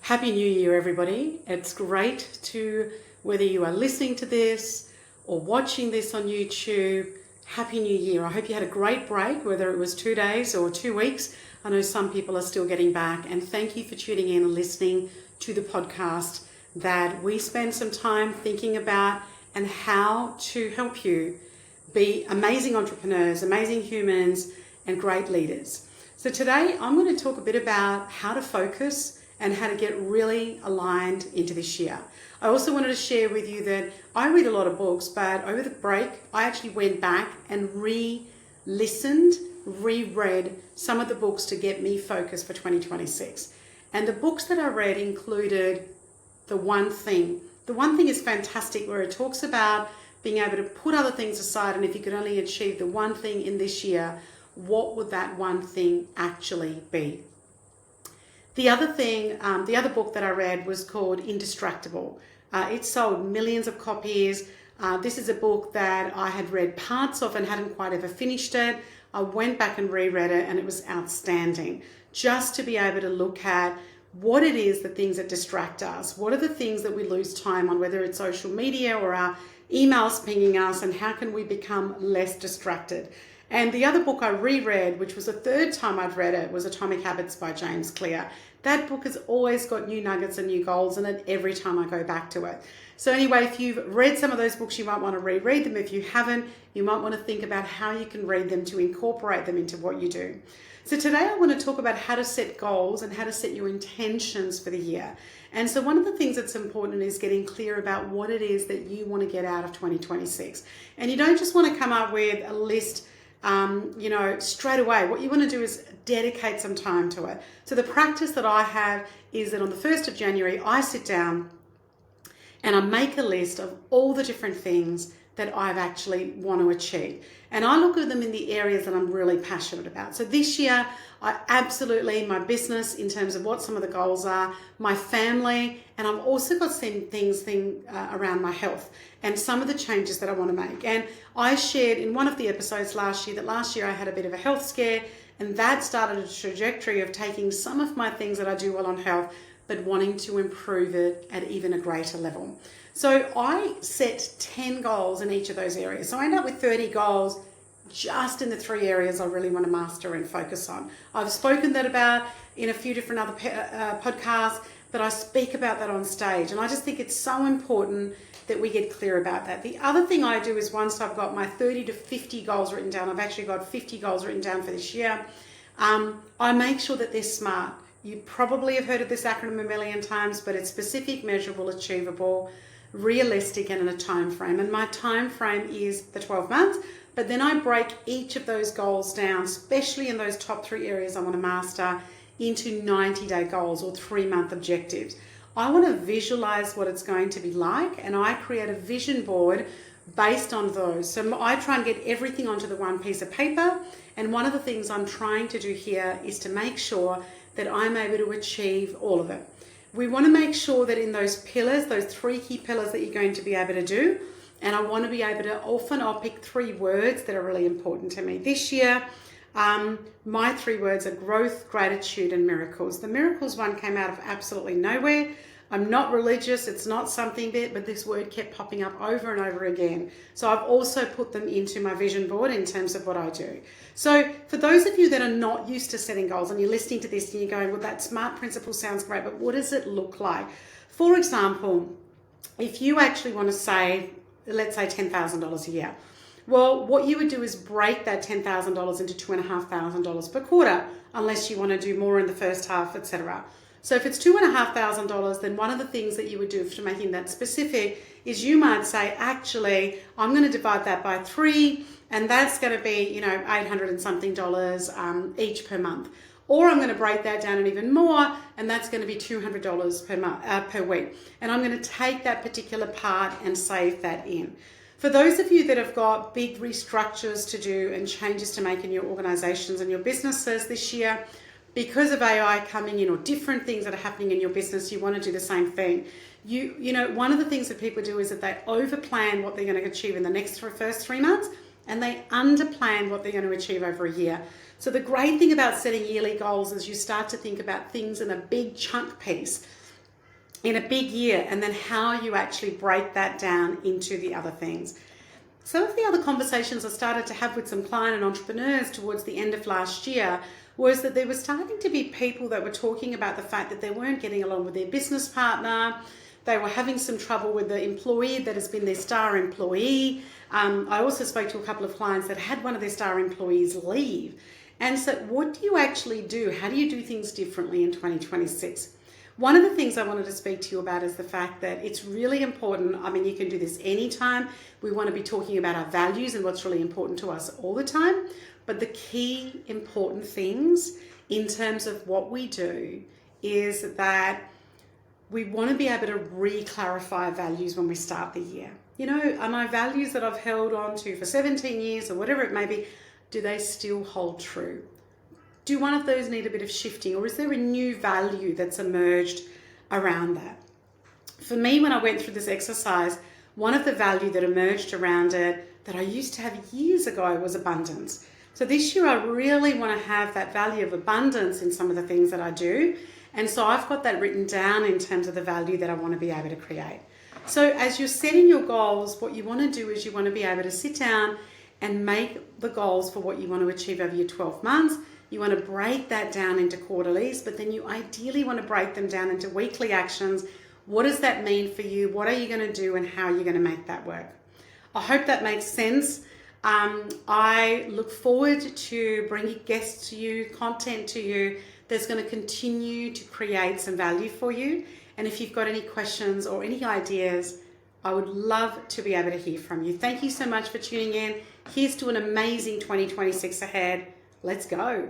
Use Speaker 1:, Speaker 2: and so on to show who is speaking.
Speaker 1: Happy New Year, everybody. It's great to, whether you are listening to this or watching this on YouTube, Happy New Year. I hope you had a great break, whether it was 2 days or 2 weeks. I know some people are still getting back, and thank you for tuning in and listening to the podcast that we spend some time thinking about and how to help you be amazing entrepreneurs, amazing humans, and great leaders. So today I'm going to talk a bit about how to focus and how to get really aligned into this year. I also wanted to share with you that I read a lot of books, but over the break, I actually went back and re-listened, reread some of the books to get me focused for 2026. And the books that I read included The One Thing. The One Thing is fantastic, where it talks about being able to put other things aside, and if you could only achieve the one thing in this year, what would that one thing actually be? The other thing, the other book that I read was called Indistractable. It sold millions of copies. This is a book that I had read parts of and hadn't quite ever finished it. I went back and reread it, and it was outstanding. Just to be able to look at what it is, the things that distract us. What are the things that we lose time on, whether it's social media or our emails pinging us, and how can we become less distracted? And the other book I reread, which was the third time I'd read it, was Atomic Habits by James Clear. That book has always got new nuggets and new goals in it every time I go back to it. So anyway, if you've read some of those books, you might want to reread them. If you haven't, you might want to think about how you can read them to incorporate them into what you do. So today I want to talk about how to set goals and how to set your intentions for the year. And so one of the things that's important is getting clear about what it is that you want to get out of 2026. And you don't just want to come up with a list straight away. What you want to do is dedicate some time to it. So the practice that I have is that on the 1st of January, I sit down and I make a list of all the different things that I've actually want to achieve. And I look at them in the areas that I'm really passionate about. So this year, my business in terms of what some of the goals are, my family, and I've also got some things around my health and some of the changes that I want to make. And I shared in one of the episodes last year that last year I had a bit of a health scare, and that started a trajectory of taking some of my things that I do well on health, but wanting to improve it at even a greater level. So I set 10 goals in each of those areas. So I end up with 30 goals just in the 3 areas I really want to master and focus on. I've spoken that about in a few different other podcasts, but I speak about that on stage. And I just think it's so important that we get clear about that. The other thing I do is once I've got my 30 to 50 goals written down, I've actually got 50 goals written down for this year, I make sure that they're smart. You probably have heard of this acronym a million times, but it's specific, measurable, achievable, realistic, and in a time frame. And my time frame is the 12 months, but then I break each of those goals down, especially in those top 3 areas I want to master, into 90-day goals or 3-month objectives. I want to visualize what it's going to be like, and I create a vision board based on those. So I try and get everything onto the one piece of paper, and one of the things I'm trying to do here is to make sure that I'm able to achieve all of it. We want to make sure that in those pillars, those 3 key pillars that you're going to be able to do, and I want to be able to, often I'll pick 3 words that are really important to me. This year, my 3 words are growth, gratitude, and miracles. The miracles one came out of absolutely nowhere. I'm not religious, it's not something bit, but this word kept popping up over and over again. So I've also put them into my vision board in terms of what I do. So for those of you that are not used to setting goals and you're listening to this and you're going, well, that SMART principle sounds great, but what does it look like? For example, if you actually want to save, let's say $10,000 a year, well, what you would do is break that $10,000 into $2,500 per quarter, unless you want to do more in the first half, etc. So if it's $2,500, then one of the things that you would do for making that specific is you might say, actually, I'm going to divide that by 3, and that's going to be, $800 and something each per month. Or I'm going to break that down and even more, and that's going to be $200 per week. And I'm going to take that particular part and save that in. For those of you that have got big restructures to do and changes to make in your organizations and your businesses this year, because of AI coming in or different things that are happening in your business, you want to do the same thing. One of the things that people do is that they overplan what they're going to achieve in the first 3 months, and they underplan what they're going to achieve over a year. So the great thing about setting yearly goals is you start to think about things in a big chunk piece. in a big year, and then how you actually break that down into the other things. Some of the other conversations I started to have with some client and entrepreneurs towards the end of last year was that there were starting to be people that were talking about the fact that they weren't getting along with their business partner. They were having some trouble with the employee that has been their star employee. I also spoke to a couple of clients that had one of their star employees leave. And so what do you actually do? How do you do things differently in 2026? One of the things I wanted to speak to you about is the fact that it's really important. I mean, you can do this anytime. We want to be talking about our values and what's really important to us all the time. But the key important things in terms of what we do is that we want to be able to re-clarify values when we start the year. You know, are my values that I've held on to for 17 years or whatever it may be, do they still hold true? Do one of those need a bit of shifting, or is there a new value that's emerged around that? For me, when I went through this exercise, one of the value that emerged around it that I used to have years ago was abundance. So this year I really want to have that value of abundance in some of the things that I do. And so I've got that written down in terms of the value that I want to be able to create. So as you're setting your goals, what you want to do is you want to be able to sit down and make the goals for what you want to achieve over your 12 months. You want to break that down into quarterlies, but then you ideally want to break them down into weekly actions. What does that mean for you? What are you going to do and how are you going to make that work? I hope that makes sense. I look forward to bringing guests to you, content to you that's going to continue to create some value for you. And if you've got any questions or any ideas, I would love to be able to hear from you. Thank you so much for tuning in. Here's to an amazing 2026 ahead. Let's go.